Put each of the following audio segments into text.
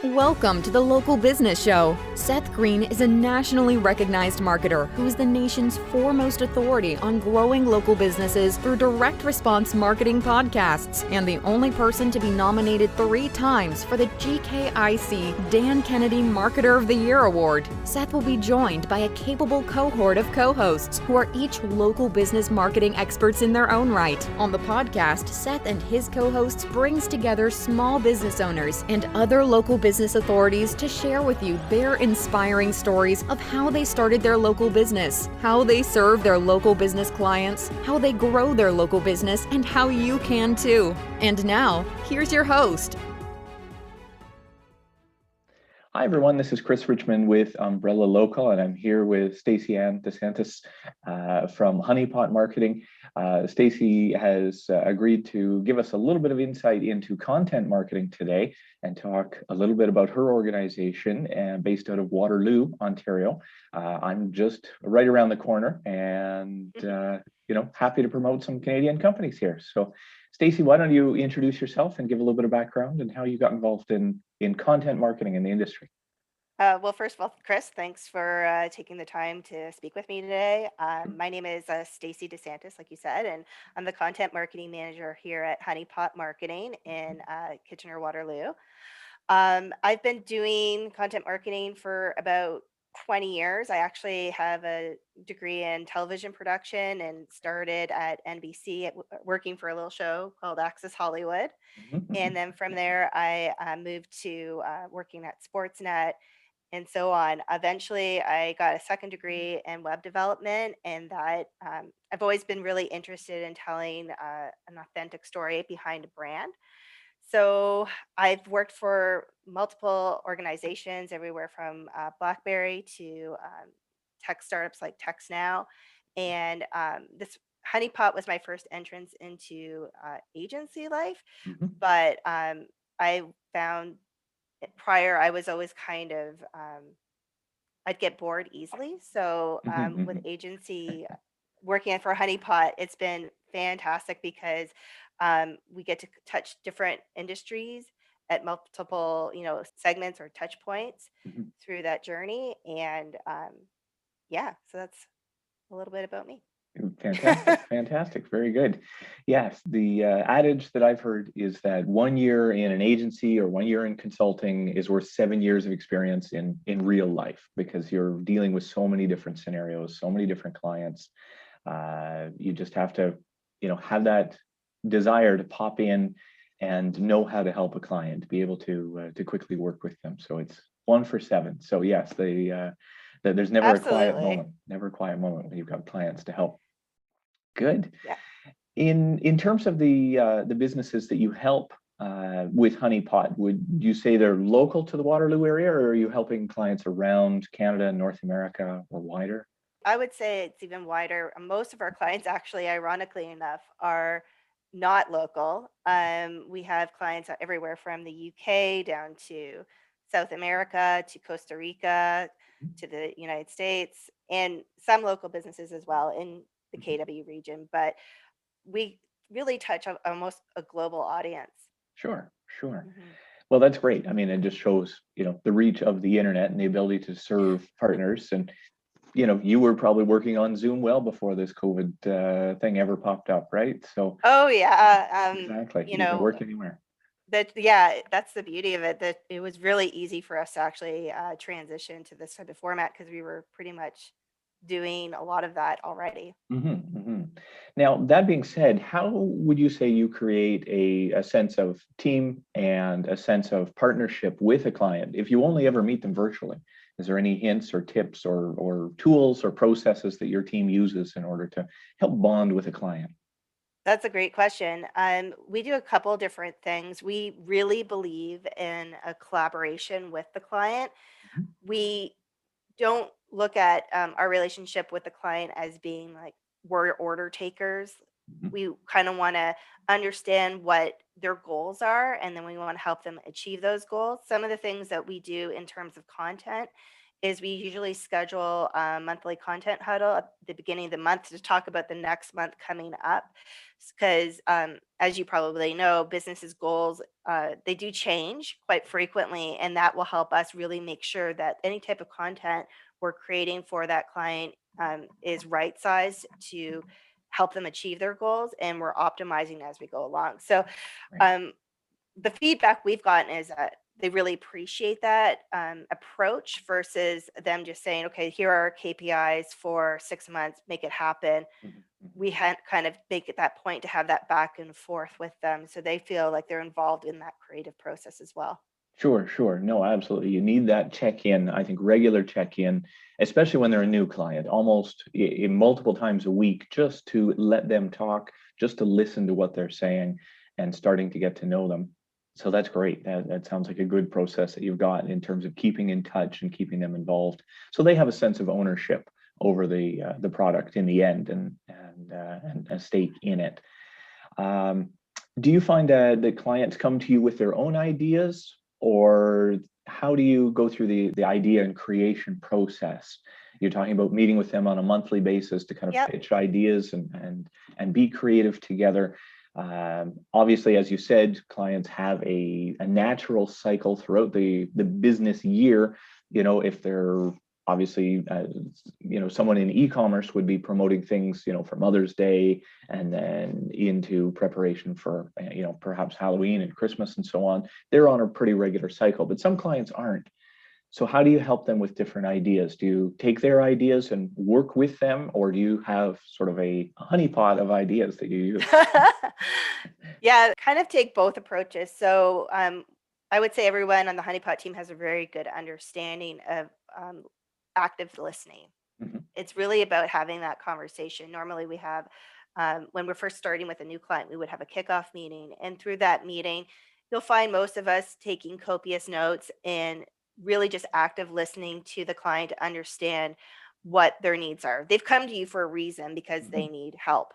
Welcome to the Local Business Show. Seth Green is a nationally recognized marketer who is the nation's foremost authority on growing local businesses through direct response marketing podcasts, and the only person to be nominated 3 times for the GKIC Dan Kennedy Marketer of the Year Award. Seth will be joined by a capable cohort of co-hosts who are each local business marketing experts in their own right. On the podcast, Seth and his co-hosts brings together small business owners and other local business authorities to share with you their inspiring stories of how they started their local business, how they serve their local business clients, how they grow their local business, and how you can too. And now, here's your host. Hi, everyone. This is Chris Richmond with Umbrella Local, and I'm here with Stacey DeStantis from Honeypot Marketing. Stacey has agreed to give us a little bit of insight into content marketing today and talk a little bit about her organization based out of Waterloo, Ontario. I'm just right around the corner and happy to promote some Canadian companies here. So Stacey, why don't you introduce yourself and give a little bit of background and how you got involved in content marketing in the industry? Well, first of all, Chris, thanks for taking the time to speak with me today. My name is Stacey DeStantis, like you said, and I'm the content marketing manager here at Honeypot Marketing in Kitchener-Waterloo. I've been doing content marketing for about 20 years. I actually have a degree in television production and started at NBC working for a little show called Access Hollywood. And then from there, I moved to working at Sportsnet and so on. Eventually, I got a second degree in web development, and that I've always been really interested in telling an authentic story behind a brand. So I've worked for multiple organizations, everywhere from BlackBerry to tech startups like TextNow. And this Honeypot was my first entrance into agency life. But I found prior, I was always kind of, I'd get bored easily. So with agency working for Honeypot, it's been fantastic because we get to touch different industries at multiple, segments or touch points through that journey. And so that's a little bit about me. Fantastic. Very good. Yes, the adage that I've heard is that 1 year in an agency or 1 year in consulting is worth 7 years of experience in real life, because you're dealing with so many different scenarios, so many different clients. You just have to, have that desire to pop in and know how to help a client, be able to quickly work with them. So it's 1 for 7. So yes, there's never Absolutely. a quiet moment when you've got clients to help. Good. Yeah. In terms of the businesses that you help with Honeypot, would you say they're local to the Waterloo area, or are you helping clients around Canada, North America, or wider? I would say it's even wider. Most of our clients, actually, ironically enough, are not local. We have clients everywhere from the UK down to South America to Costa Rica to the United States, and some local businesses as well in the KW region. But we really touch on almost a global audience. Sure. Well, that's great. I mean, it just shows, the reach of the internet and the ability to serve partners. And you were probably working on Zoom well before this COVID thing ever popped up, right? So Oh yeah, exactly, you can work anywhere. that's the beauty of it. That it was really easy for us to actually transition to this type of format because we were pretty much doing a lot of that already. Now, that being said, how would you say you create a sense of team and a sense of partnership with a client if you only ever meet them virtually? Is there any hints or tips or tools or processes that your team uses in order to help bond with a client? That's a great question. We do a couple different things. We really believe in a collaboration with the client. We don't look at our relationship with the client as being like we're order takers. We kind of want to understand what their goals are, and then we want to help them achieve those goals. Some of the things that we do in terms of content is we usually schedule a monthly content huddle at the beginning of the month to talk about the next month coming up. Because as you probably know, businesses' goals, they do change quite frequently, and that will help us really make sure that any type of content we're creating for that client is right sized to help them achieve their goals, and we're optimizing as we go along. So Right. um, the feedback we've gotten is that they really appreciate that approach versus them just saying, okay, here are our KPIs for 6 months, make it happen. Mhm, mhm. We had kind of make it that point to have that back and forth with them so they feel like they're involved in that creative process as well. Sure, sure. No, absolutely. You need that check-in, I think regular check-in, especially when they're a new client, almost multiple times a week, just to let them talk, just to listen to what they're saying and starting to get to know them. So that's great. That sounds like a good process that you've got in terms of keeping in touch and keeping them involved. So they have a sense of ownership over the product in the end and a stake in it. Um, do you find that clients come to you with their own ideas, or how do you go through the idea and creation process? You're talking about meeting with them on a monthly basis to kind of Yep. pitch ideas and be creative together. Obviously, as you said, clients have a natural cycle throughout the business year. You know, if they're obviously, someone in e-commerce would be promoting things, for Mother's Day and then into preparation for, perhaps Halloween and Christmas and so on. They're on a pretty regular cycle, but some clients aren't. So how do you help them with different ideas? Do you take their ideas and work with them, or do you have sort of a honeypot of ideas that you use? Yeah, kind of take both approaches. So I would say everyone on the Honeypot team has a very good understanding of active listening. Mhm, It's really about having that conversation. Normally, we have, when we're first starting with a new client, we would have a kickoff meeting. And through that meeting, you'll find most of us taking copious notes and really just active listening to the client to understand what their needs are. They've come to you for a reason because mhm. they need help.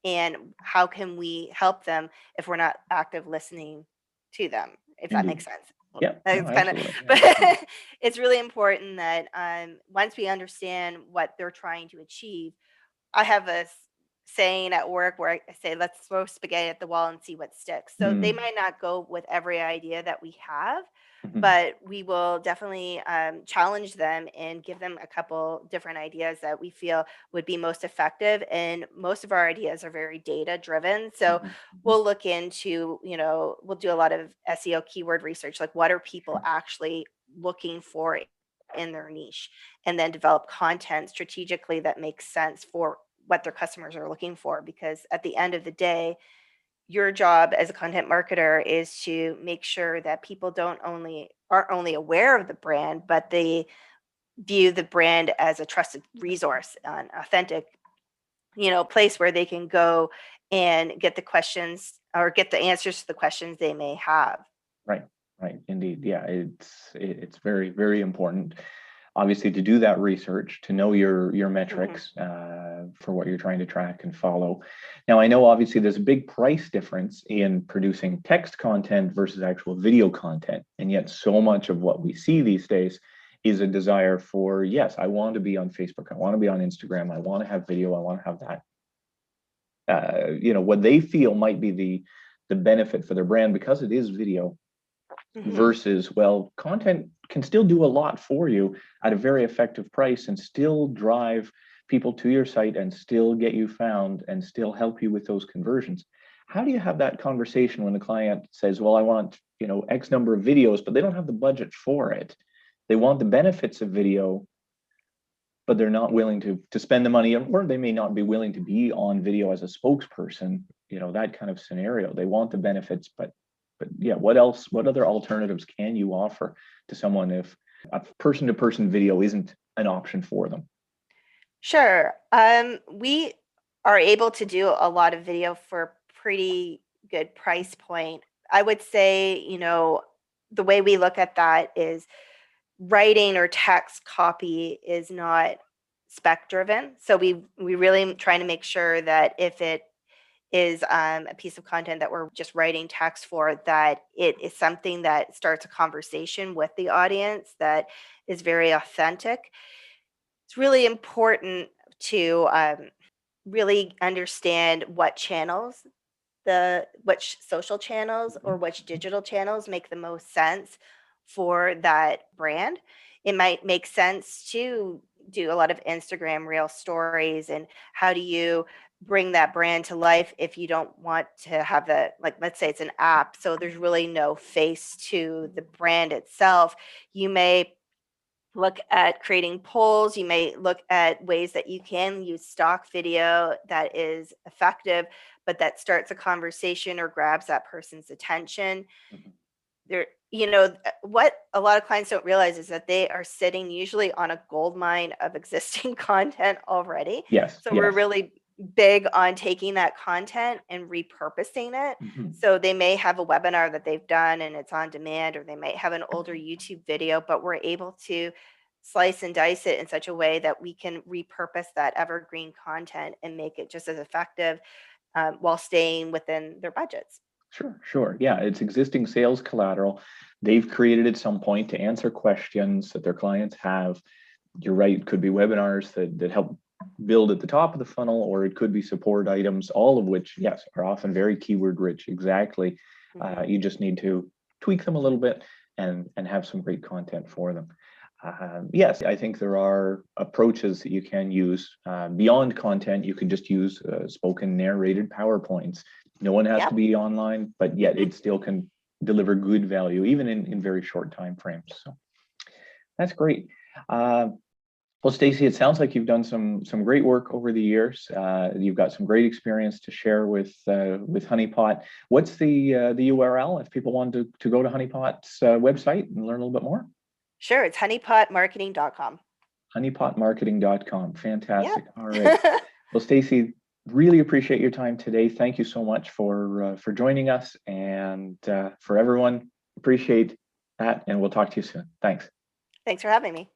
And how can we help them if we're not active listening to them, if that Indeed. makes sense? Yeah, no, It's kind of, absolutely. but Absolutely. it's really important that once we understand what they're trying to achieve, I have a saying at work where I say, let's throw spaghetti at the wall and see what sticks. So they Mm, might not go with every idea that we have, mhm, but we will definitely challenge them and give them a couple different ideas that we feel would be most effective. And most of our ideas are very data driven. So mhm, mhm. we'll look into, we'll do a lot of SEO keyword research, like what are people Sure. actually looking for in their niche, and then develop content strategically that makes sense for what their customers are looking for. Because at the end of the day, your job as a content marketer is to make sure that people don't only aren't only aware of the brand, but they view the brand as a trusted resource, an authentic, place where they can go and get the questions or get the answers to the questions they may have. Right, right, indeed. Yeah, it's very, very important, obviously, to do that research, to know your Mhm. metrics for what you're trying to track and follow. Now, I know obviously there's a big price difference in producing text content versus actual video content, and yet so much of what we see these days is a desire for, yes, I want to be on Facebook, I want to be on Instagram, I want to have video, I want to have that. What they feel might be the benefit for their brand because it is video Mhm. versus, well, content can still do a lot for you at a very effective price and still drive people to your site and still get you found and still help you with those conversions. How do you have that conversation when the client says, well, I want, X number of videos, but they don't have the budget for it? They want the benefits of video, but they're not willing to spend the money, or they may not be willing to be on video as a spokesperson, that kind of scenario. They want the benefits, but yeah, what other alternatives can you offer to someone if a person to person video isn't an option for them? Sure. We are able to do a lot of video for pretty good price point. I would say, the way we look at that is writing or text copy is not spec driven. So we really trying to make sure that if it is a piece of content that we're just writing text for, that it is something that starts a conversation with the audience that is very authentic. It's really important to really understand which social channels or which digital channels make the most sense for that brand. It might make sense to do a lot of Instagram reel stories, and how do you bring that brand to life if you don't want to have the, like, let's say it's an app, so there's really no face to the brand itself. You may look at creating polls. You may look at ways that you can use stock video that is effective, but that starts a conversation or grabs that person's attention. Mhm. There, what a lot of clients don't realize is that they are sitting usually on a gold mine of existing content already. Yes, So we're yes. really big on taking that content and repurposing it. Mhm. So they may have a webinar that they've done and it's on demand, or they might have an older YouTube video, but we're able to slice and dice it in such a way that we can repurpose that evergreen content and make it just as effective, while staying within their budgets. Sure, sure. Yeah, it's existing sales collateral. They've created at some point to answer questions that their clients have. You're right, it could be webinars that help build at the top of the funnel, or it could be support items, all of which, yes, are often very keyword rich. Exactly. Mhm. You just need to tweak them a little bit and have some great content for them. Yes, I think there are approaches that you can use beyond content. You can just use spoken narrated PowerPoints. No one has to Yep. be online, but yet it still can deliver good value, even in very short time frames. So that's great. Uh, well, Stacey, it sounds like you've done some great work over the years. You've got some great experience to share with Honeypot. What's the URL if people want to go to Honeypot's website and learn a little bit more? Sure, it's honeypotmarketing.com. Honeypotmarketing.com. Fantastic. All right. Yep. Well, Stacey, really appreciate your time today. Thank you so much for joining us, and for everyone, appreciate that, and we'll talk to you soon. Thanks. Thanks for having me.